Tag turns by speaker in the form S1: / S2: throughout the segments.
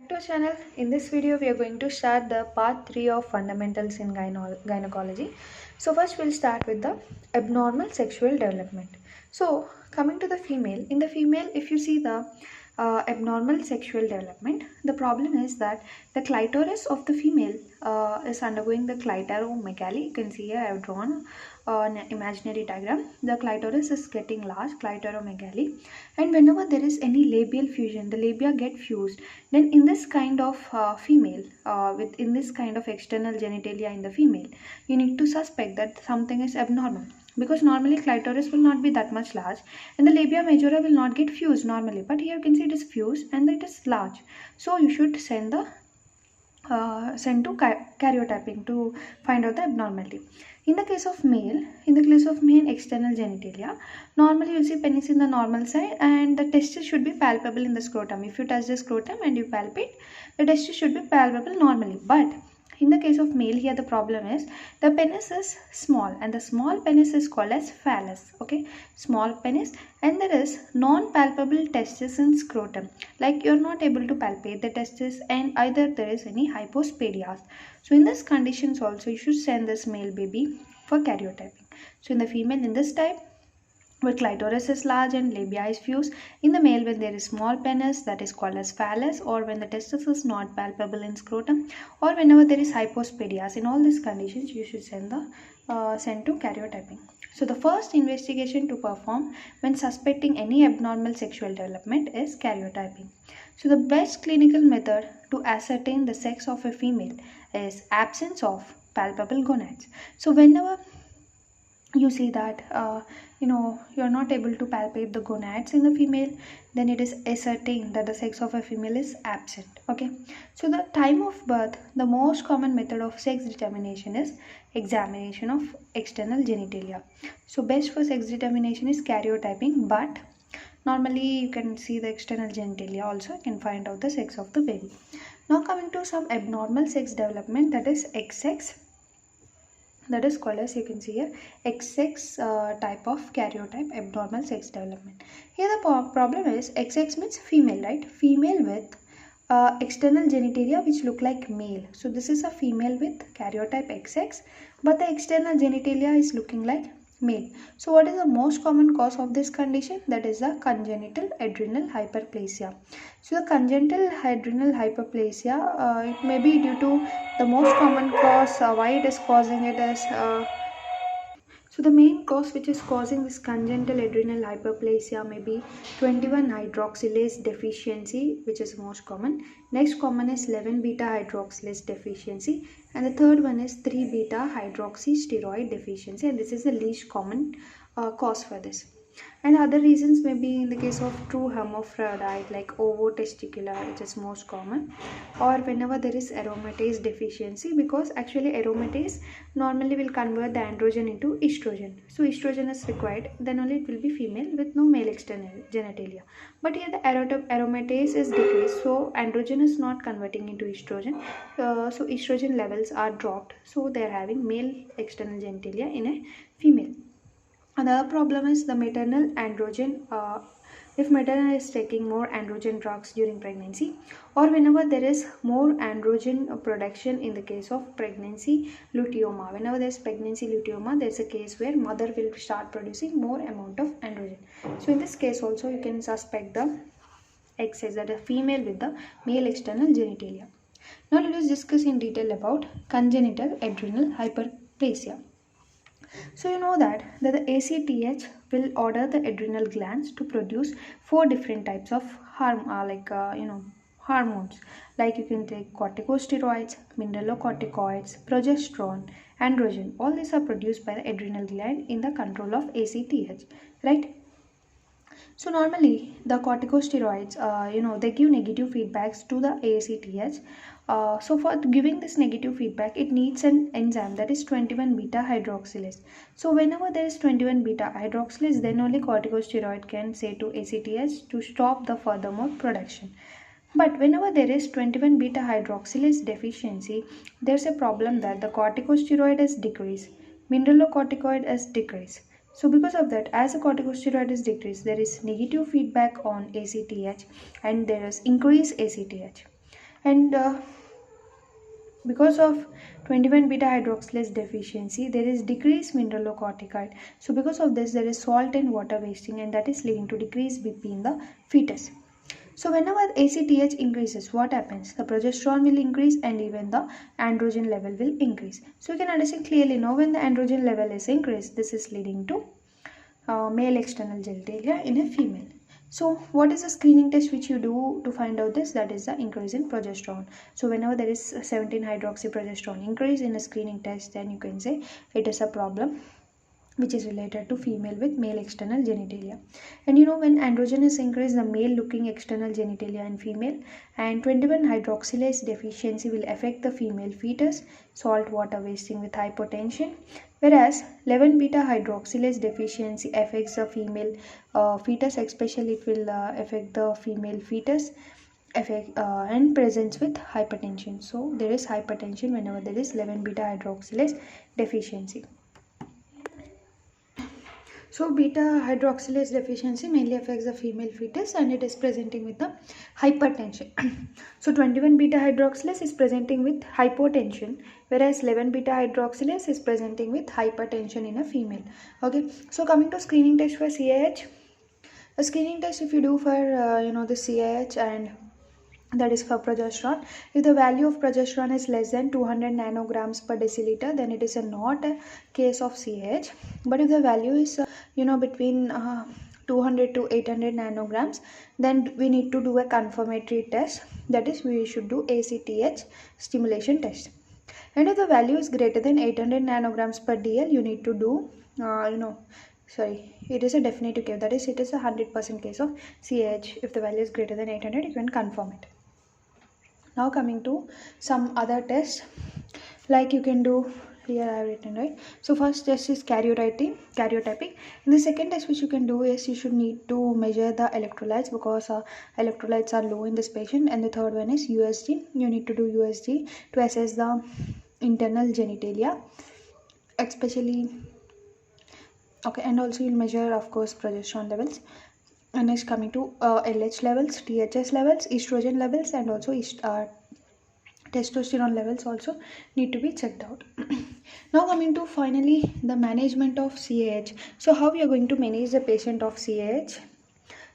S1: To our channel. In this video we are going to start the part 3 of fundamentals in gynecology. So first we'll start with the abnormal sexual development. So coming to the female, in the female if you see the abnormal sexual development, the problem is that the clitoris of the female is undergoing the clitoromegaly. You can see here I have drawn an imaginary diagram. The clitoris is getting large, clitoromegaly, and whenever there is any labial fusion, the labia get fused. Then in this kind of female, in this kind of external genitalia in the female, you need to suspect that something is abnormal, because normally clitoris will not be that much large and the labia majora will not get fused normally, but here you can see it is fused and it is large. So you should send to karyotyping to find out the abnormality. In the case of male, external genitalia, normally you see penis in the normal side and the testis should be palpable in the scrotum. If you touch the scrotum and you palpate, the testis should be palpable normally. But in the case of male, here the problem is the penis is small and the small penis is called as phallus. Okay, small penis, and there is non-palpable testis in scrotum. Like you are not able to palpate the testis, and either there is any hypospadias. So in this conditions also you should send this male baby for karyotyping. So in the female, in this type, where clitoris is large and labia is fused. In the male, when there is small penis, that is called as phallus, or when the testis is not palpable in scrotum, or whenever there is hypospadias. In all these conditions you should send to karyotyping. So the first investigation to perform when suspecting any abnormal sexual development is karyotyping. So the best clinical method to ascertain the sex of a female is absence of palpable gonads. So whenever you see that you're not able to palpate the gonads in the female, then it is ascertained that the sex of a female is absent. Okay, so the time of birth, the most common method of sex determination is examination of external genitalia. So best for sex determination is karyotyping, but normally you can see the external genitalia also, you can find out the sex of the baby. Now coming to some abnormal sex development, that is XX, that is called as, you can see here, XX type of karyotype abnormal sex development. Here the problem is XX means female, right? Female with external genitalia which look like male. So this is a female with karyotype XX, but the external genitalia is looking like male. So what is the most common cause of this condition? That is the congenital adrenal hyperplasia. So the congenital adrenal hyperplasia, it may be due to the most common cause. Why it is causing it is so the main cause which is causing this congenital adrenal hyperplasia may be 21 hydroxylase deficiency, which is most common. Next common is 11 beta hydroxylase deficiency, and the third one is 3 beta hydroxysteroid deficiency, and this is the least common cause for this. And other reasons may be in the case of true hermaphrodite like ovotesticular, which is most common, or whenever there is aromatase deficiency, because actually aromatase normally will convert the androgen into estrogen. So estrogen is required, then only it will be female with no male external genitalia. But here the aromatase is decreased, so androgen is not converting into estrogen. So estrogen levels are dropped, so they are having male external genitalia in a female. Another problem is the maternal androgen. If maternal is taking more androgen drugs during pregnancy, or whenever there is more androgen production in the case of pregnancy luteoma. Whenever there is pregnancy luteoma, there is a case where mother will start producing more amount of androgen. So in this case also you can suspect the XX, that a female with the male external genitalia. Now let us discuss in detail about congenital adrenal hyperplasia. So you know that the ACTH will order the adrenal glands to produce 4 different types of hormones. Like you can take corticosteroids, mineralocorticoids, progesterone, androgen. All these are produced by the adrenal gland in the control of ACTH, right? So normally the corticosteroids, they give negative feedbacks to the ACTH. So for giving this negative feedback, it needs an enzyme, that is 21 beta hydroxylase. So whenever there is 21 beta hydroxylase, then only corticosteroid can say to ACTH to stop the furthermore production. But whenever there is 21 beta hydroxylase deficiency, there's a problem that the corticosteroid is decreased, mineralocorticoid is decreased. So because of that, as the corticosteroid is decreased, there is negative feedback on ACTH and there is increased ACTH. And because of 21 beta hydroxylase deficiency, there is decreased mineralocorticoid. So because of this, there is salt and water wasting, and that is leading to decreased BP in the fetus. So whenever ACTH increases, what happens? The progesterone will increase and even the androgen level will increase. So you can understand clearly now when the androgen level is increased, this is leading to male external genitalia in a female. So what is the screening test which you do to find out this? That is the increase in progesterone. So whenever there is 17 hydroxyprogesterone increase in a screening test, then you can say it is a problem which is related to female with male external genitalia. And you know, when androgen is increased, the male looking external genitalia in female, and 21 hydroxylase deficiency will affect the female fetus, salt water wasting with hypotension, whereas 11 beta hydroxylase deficiency affects the female fetus, especially it will affect the female fetus and presents with hypertension. So there is hypertension whenever there is 11 beta hydroxylase deficiency. So beta hydroxylase deficiency mainly affects the female fetus and it is presenting with the hypertension. So 21 beta hydroxylase is presenting with hypotension, whereas 11 beta hydroxylase is presenting with hypertension in a female. Okay, so coming to screening test for CAH. A screening test if you do for the CAH, and that is for progesterone. If the value of progesterone is less than 200 nanograms per deciliter, then it is not a case of CAH. But if the value is between 200 to 800 nanograms, then we need to do a confirmatory test. That is, we should do ACTH stimulation test. And if the value is greater than 800 nanograms per DL, you need to do it is a definitive case. That is, it is a 100% case of CAH. If the value is greater than 800, you can confirm it. Now coming to some other tests, like you can do here I have written, right? So first test is karyotyping. And the second test which you can do is you should need to measure the electrolytes, because electrolytes are low in this patient. And the third one is USG. You need to do USG to assess the internal genitalia, especially. Okay, and also you'll measure, of course, progesterone levels. And next coming to LH levels, THS levels, estrogen levels, and also testosterone levels also need to be checked out. Now coming to finally the management of CAH. So how we are going to manage the patient of CAH?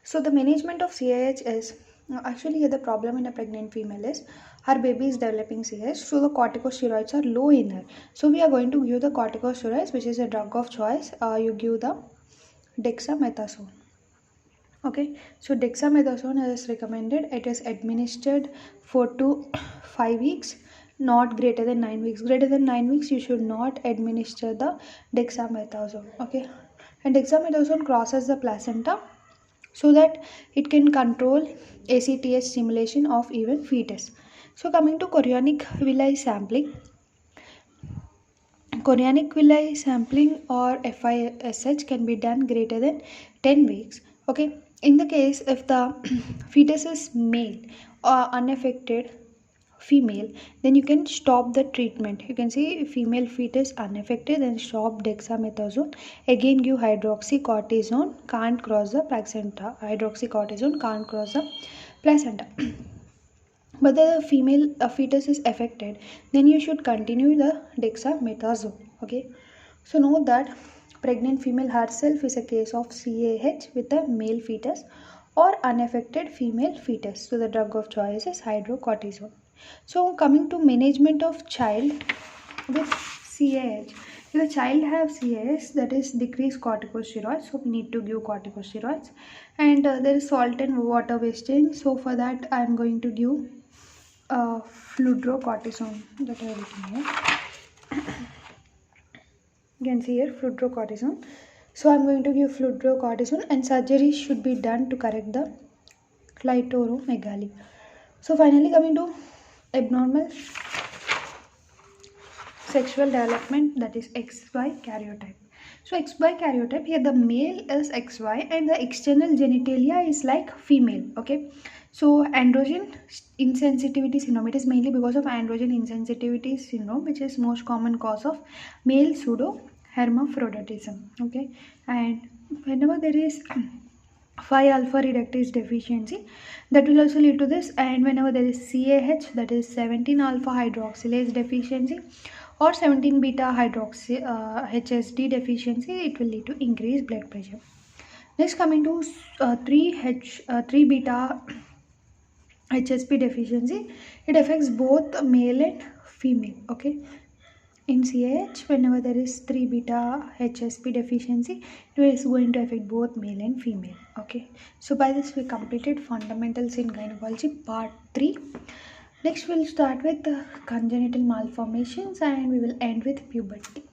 S1: So the management of CAH is actually the problem in a pregnant female is her baby is developing CAH, so the corticosteroids are low in her. So we are going to give the corticosteroids, which is a drug of choice. You give the dexamethasone. Okay, so dexamethasone is recommended. It is administered 4 to 5 weeks, not greater than 9 weeks. Greater than 9 weeks, you should not administer the dexamethasone. Okay, and dexamethasone crosses the placenta so that it can control ACTH stimulation of even fetus. So coming to chorionic villi sampling. Chorionic villi sampling or FISH can be done greater than 10 weeks. Okay, in the case if the fetus is male or unaffected female, then you can stop the treatment. You can see female fetus unaffected, then stop dexamethasone. Again give hydroxycortisone, can't cross the placenta. Hydroxycortisone can't cross the placenta. But the female fetus is affected, then you should continue the dexamethasone. Okay, so note that pregnant female herself is a case of CAH with a male fetus or unaffected female fetus. So the drug of choice is hydrocortisone. So coming to management of child with CAH. If the child have CAH, that is decreased corticosteroids, so we need to give corticosteroids. And there is salt and water wasting. So for that I am going to give fludrocortisone, that I have written here. You can see here fludrocortisone. So I am going to give fludrocortisone, and surgery should be done to correct the clitoromegaly. So finally coming to abnormal sexual development, that is XY karyotype. So XY karyotype, here the male is XY and the external genitalia is like female. Okay, so androgen insensitivity syndrome, it is mainly because of androgen insensitivity syndrome, which is most common cause of male pseudo hermaphroditism. Okay, and whenever there is 5 alpha reductase deficiency, that will also lead to this. And whenever there is CAH, that is 17 alpha hydroxylase deficiency or 17 beta hydroxy HSD deficiency, it will lead to increased blood pressure. Next, coming to 3 beta HSP deficiency, it affects both male and female. Okay, in CAH, whenever there is 3 beta HSP deficiency, it is going to affect both male and female. Okay, so by this we completed fundamentals in gynecology part 3. Next we'll start with the congenital malformations and we will end with puberty.